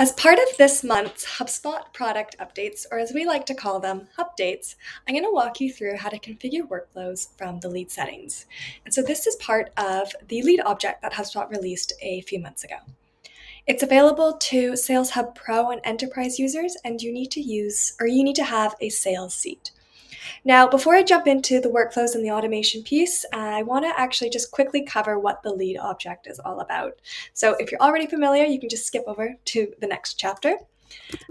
As part of this month's HubSpot product updates, or as we like to call them, Hupdates, I'm going to walk you through how to configure workflows from the lead settings. And so this is part of the lead object that HubSpot released a few months ago. It's available to Sales Hub Pro and Enterprise users, and you need to have a sales seat. Now, before I jump into the workflows and the automation piece, I want to actually just quickly cover what the lead object is all about. So if you're already familiar, you can just skip over to the next chapter.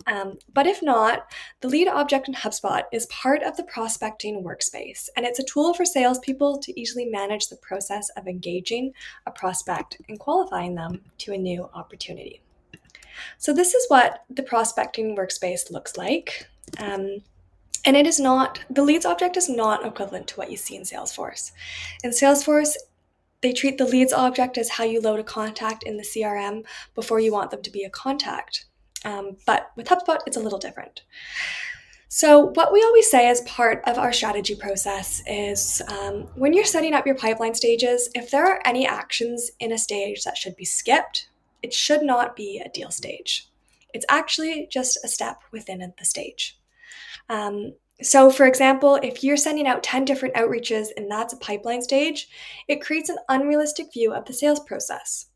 But if not, the lead object in HubSpot is part of the prospecting workspace, and it's a tool for salespeople to easily manage the process of engaging a prospect and qualifying them to a new opportunity. So this is what the prospecting workspace looks like. And the leads object is not equivalent to what you see in Salesforce. In Salesforce, they treat the leads object as how you load a contact in the CRM before you want them to be a contact. But with HubSpot, it's a little different. So what we always say as part of our strategy process is when you're setting up your pipeline stages, if there are any actions in a stage that should be skipped, it should not be a deal stage. It's actually just a step within the stage. So for example, if you're sending out 10 different outreaches and that's a pipeline stage, it creates an unrealistic view of the sales process.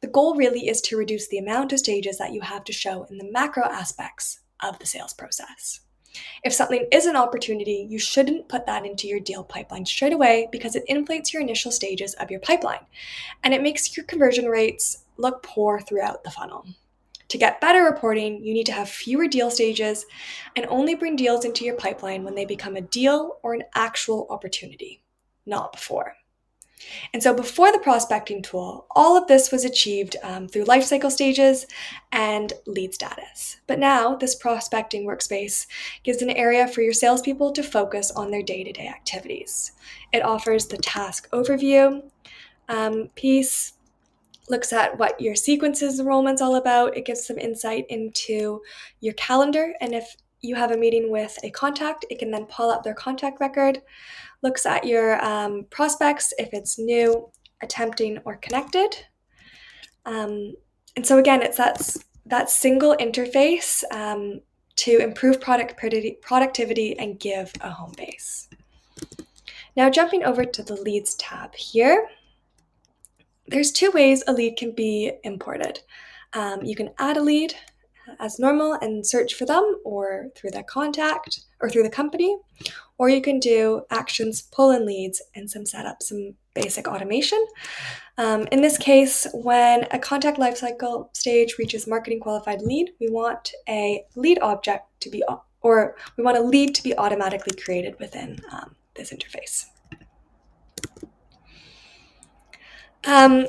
The goal really is to reduce the amount of stages that you have to show in the macro aspects of the sales process. If something is an opportunity, you shouldn't put that into your deal pipeline straight away because it inflates your initial stages of your pipeline, and it makes your conversion rates look poor throughout the funnel. To get better reporting, you need to have fewer deal stages and only bring deals into your pipeline when they become a deal or an actual opportunity, not before. And so before the prospecting tool, all of this was achieved through lifecycle stages and lead status. But now this prospecting workspace gives an area for your salespeople to focus on their day-to-day activities. It offers the task overview piece, looks at what your sequences enrollment's all about. It gives some insight into your calendar, and if you have a meeting with a contact, it can then pull up their contact record. Looks at your prospects, if it's new, attempting, or connected. And so again, it's that single interface to improve productivity and give a home base. Now jumping over to the leads tab here, there's two ways a lead can be imported. You can add a lead as normal and search for them, or through the contact or through the company, or you can do actions, pull in leads, and some basic automation. In this case, when a contact lifecycle stage reaches marketing qualified lead, we want a lead object to be, or we want a lead to be automatically created within this interface.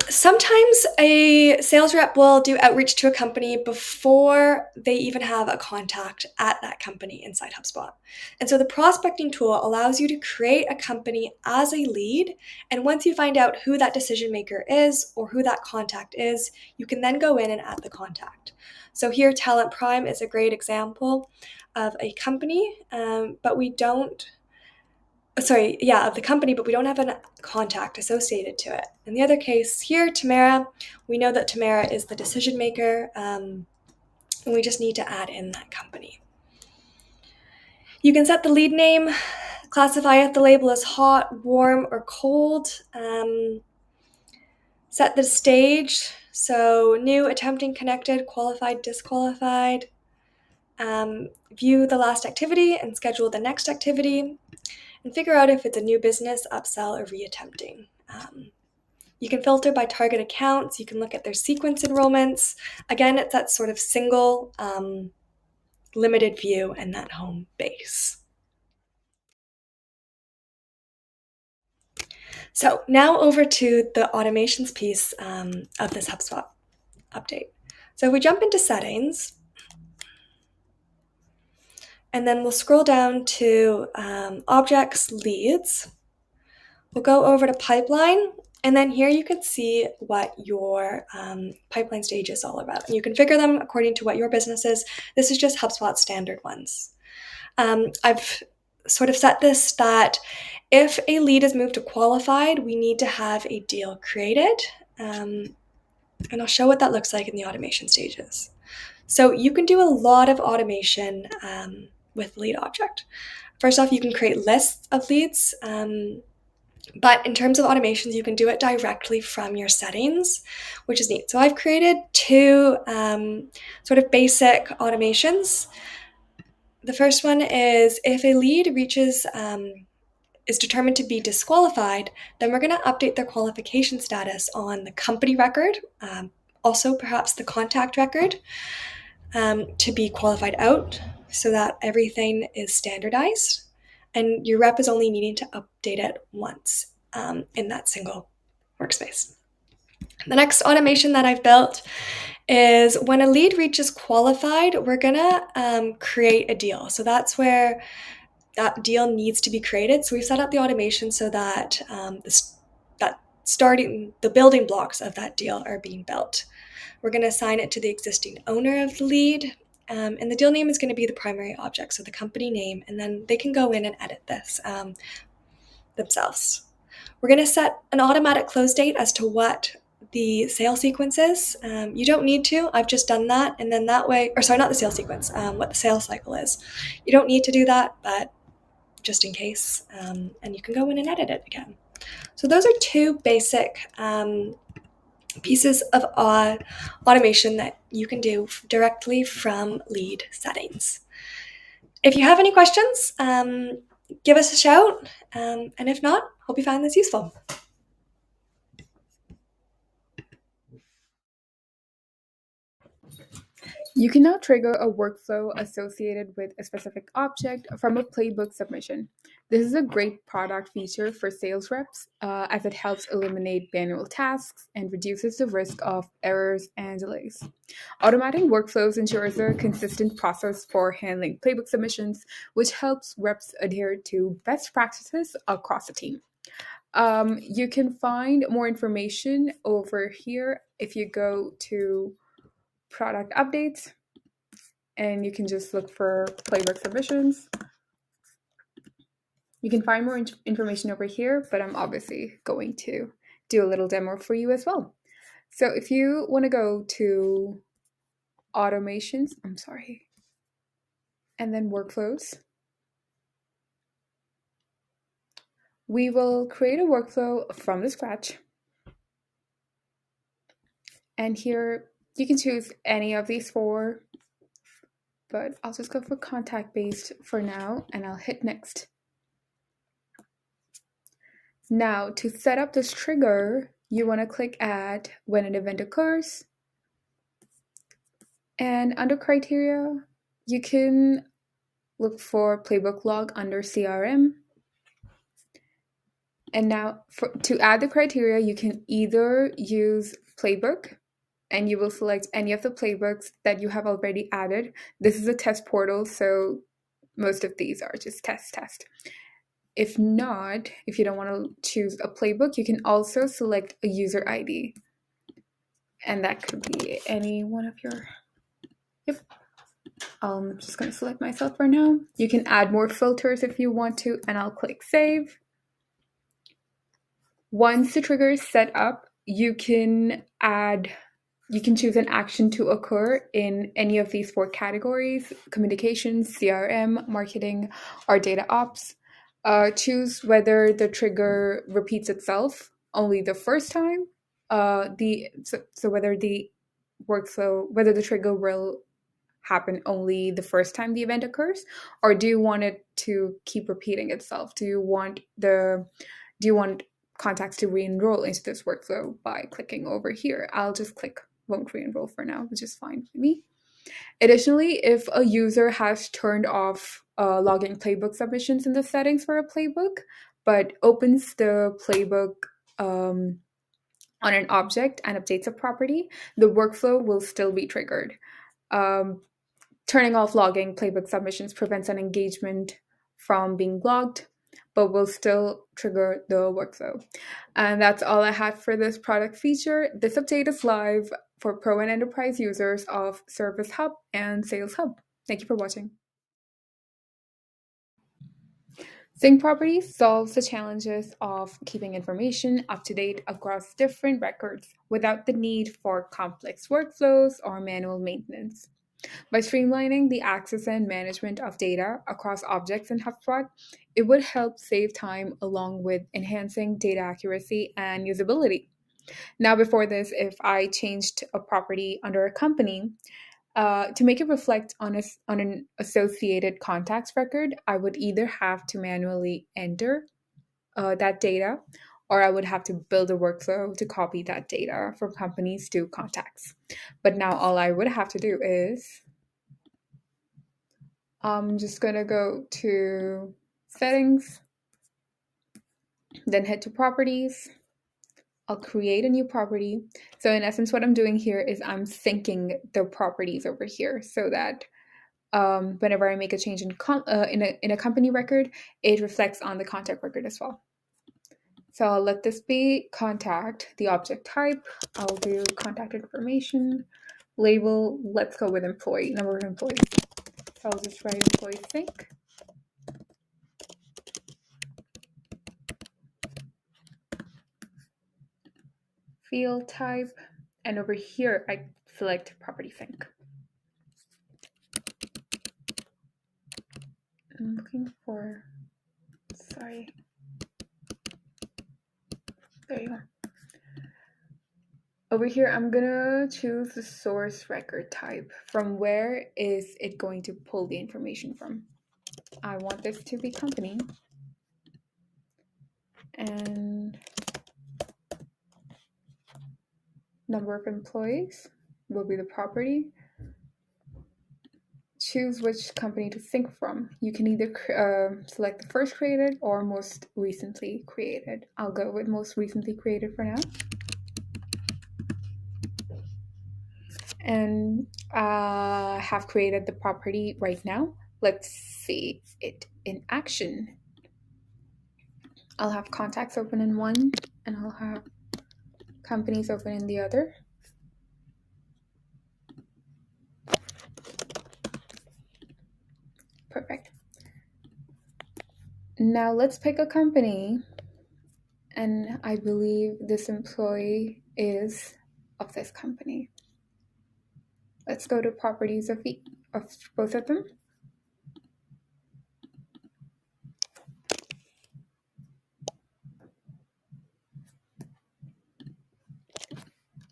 Sometimes a sales rep will do outreach to a company before they even have a contact at that company inside HubSpot. And so the prospecting tool allows you to create a company as a lead. And once you find out who that decision maker is or who that contact is, you can then go in and add the contact. So here, Talent Prime is a great example of a company, but we don't have a contact associated to it. In the other case here, Tamara, we know that Tamara is the decision maker, and we just need to add in that company. You can set the lead name, classify if the label is hot, warm, or cold, set the stage, so new, attempting, connected, qualified, disqualified, view the last activity and schedule the next activity, and figure out if it's a new business, upsell, or reattempting. You can filter by target accounts. You can look at their sequence enrollments. Again, it's that sort of single limited view and that home base. So now over to the automations piece of this HubSpot update. So if we jump into settings, and then we'll scroll down to objects, leads. We'll go over to pipeline, and then here you can see what your pipeline stage is all about. And you configure them according to what your business is. This is just HubSpot standard ones. I've sort of set this that if a lead is moved to qualified, we need to have a deal created. And I'll show what that looks like in the automation stages. So you can do a lot of automation with lead object. First off, you can create lists of leads, but in terms of automations, you can do it directly from your settings, which is neat. So I've created two sort of basic automations. The first one is if a lead is determined to be disqualified, then we're going to update their qualification status on the company record, also perhaps the contact record, to be qualified out so that everything is standardized. And your rep is only needing to update it once in that single workspace. The next automation that I've built is when a lead reaches qualified, we're gonna create a deal. So that's where that deal needs to be created. So we've set up the automation so that the building blocks of that deal are being built. We're going to assign it to the existing owner of the lead, and the deal name is going to be the primary object, so the company name, and then they can go in and edit this themselves. We're going to set an automatic close date as to what the sale sequence is. You don't need to. I've just done that, and then that way, or sorry, not the sales sequence, what the sales cycle is. You don't need to do that, but just in case, and you can go in and edit it again. So those are two basic pieces of automation that you can do directly from lead settings. If you have any questions, give us a shout, and if not, hope you find this useful. You can now trigger a workflow associated with a specific object from a playbook submission. This is a great product feature for sales reps as it helps eliminate manual tasks and reduces the risk of errors and delays. Automating workflows ensures a consistent process for handling playbook submissions, which helps reps adhere to best practices across the team. You can find more information over here if you go to product updates, and you can just look for playbook submissions. You can find more information over here, but I'm obviously going to do a little demo for you as well. So if you want to go to automations, and then workflows, we will create a workflow from the scratch. And here you can choose any of these four, but I'll just go for contact based for now, and I'll hit next. Now, to set up this trigger, you want to click at when an event occurs. And under criteria, you can look for playbook log under CRM. And now to add the criteria, you can either use playbook, and you will select any of the playbooks that you have already added. This is a test portal, so most of these are just test. If not, if you don't want to choose a playbook, you can also select a user ID. And that could be any one of your... Yep. I'm just going to select myself for now. You can add more filters if you want to, and I'll click save. Once the trigger is set up, you can choose an action to occur in any of these four categories: communications, CRM, marketing, or data ops. Choose whether the trigger repeats itself only the first time, so whether the trigger will happen only the first time the event occurs, or do you want it to keep repeating itself? Do you want contacts to re-enroll into this workflow by clicking over here? I'll just click won't re-enroll for now, which is fine for me. Additionally, if a user has turned off logging playbook submissions in the settings for a playbook, but opens the playbook on an object and updates a property, the workflow will still be triggered. Turning off logging playbook submissions prevents an engagement from being logged, but will still trigger the workflow. And that's all I had for this product feature. This update is live for Pro and Enterprise users of Service Hub and Sales Hub. Thank you for watching. Sync properties solves the challenges of keeping information up to date across different records without the need for complex workflows or manual maintenance. By streamlining the access and management of data across objects in HubSpot, it would help save time along with enhancing data accuracy and usability. Now, before this, if I changed a property under a company, to make it reflect on an associated contacts record, I would either have to manually enter that data, or I would have to build a workflow to copy that data from companies to contacts. But now all I would have to do is I'm just going to go to settings, then head to properties. I'll create a new property. So in essence, what I'm doing here is I'm syncing the properties over here so that whenever I make a change in a company record, it reflects on the contact record as well. So I'll let this be contact, the object type. I'll do contact information, label, let's go with employee, number of employees. So I'll just write employee sync. Field type, and over here I select property sync. I'm looking for, sorry, there you go. Over here, I'm gonna choose the source record type. From where is it going to pull the information from? I want this to be company. And number of employees will be the property. Choose which company to sync from. You can either select the first created or most recently created. I'll go with most recently created for now. And I have created the property right now. Let's see it in action. I'll have contacts open in one, and I'll have companies open in the other. Perfect. Now let's pick a company, and I believe this employee is of this company. Let's go to properties of both of them.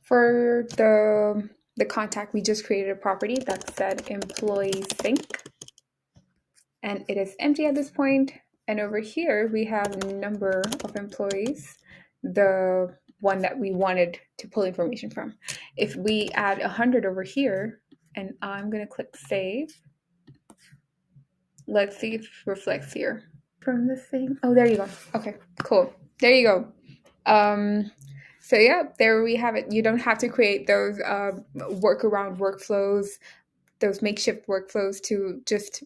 For the contact, we just created a property that said employee sync, and it is empty at this point. And over here, we have number of employees, the one that we wanted to pull information from. If we add 100 over here, and I'm going to click save, let's see if it reflects here. From the same, oh, there you go. Okay, cool. There you go. So yeah, there we have it. You don't have to create those workaround workflows, those makeshift workflows to just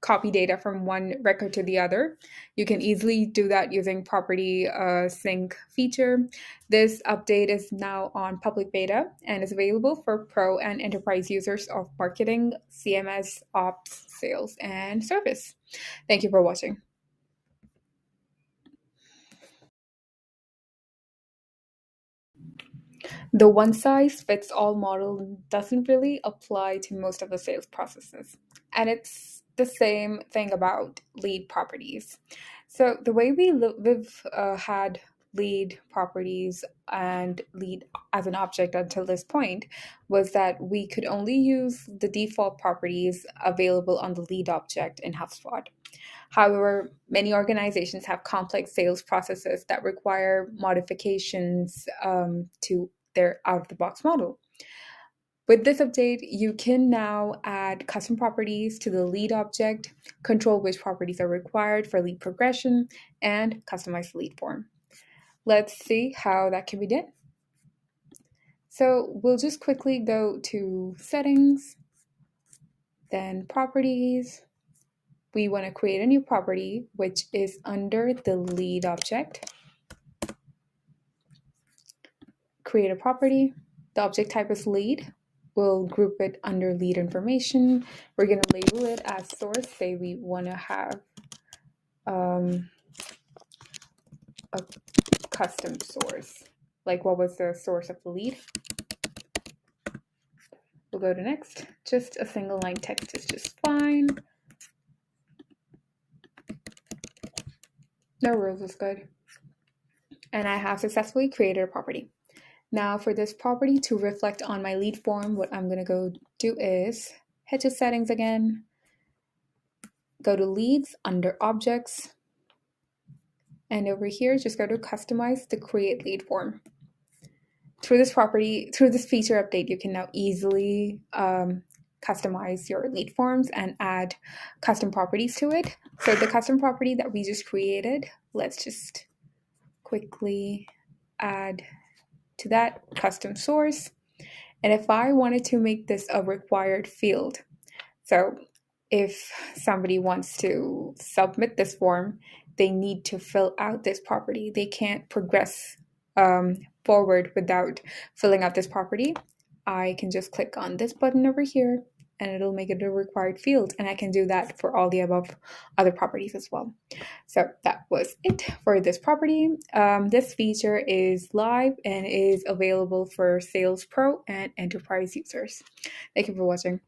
copy data from one record to the other. You can easily do that using property sync feature. This update is now on public beta and is available for pro and enterprise users of marketing, CMS, ops, sales, and service. Thank you for watching. The one-size-fits-all model doesn't really apply to most of the sales processes. And it's the same thing about lead properties. So the way we've had lead properties and lead as an object until this point was that we could only use the default properties available on the lead object in HubSpot. However, many organizations have complex sales processes that require modifications to their out-of-the-box model. With this update, you can now add custom properties to the lead object, control which properties are required for lead progression, and customize the lead form. Let's see how that can be done. So we'll just quickly go to settings, then properties. We want to create a new property, which is under the lead object. Create a property. The object type is lead. We'll group it under lead information. We're going to label it as source. Say we want to have a custom source. Like, what was the source of the lead? We'll go to next. Just a single line text is just fine. No rules is good. And I have successfully created a property. Now for this property to reflect on my lead form, what I'm gonna go do is head to settings again, go to leads under objects, and over here, just go to customize the create lead form. Through this feature update, you can now easily customize your lead forms and add custom properties to it. So the custom property that we just created, let's just quickly add to that custom source. And if I wanted to make this a required field, so if somebody wants to submit this form, they need to fill out this property. They can't progress forward without filling out this property. I can just click on this button over here and it'll make it a required field. And I can do that for all the above other properties as well. So that was it for this property. This feature is live and is available for Sales Pro and Enterprise users. Thank you for watching.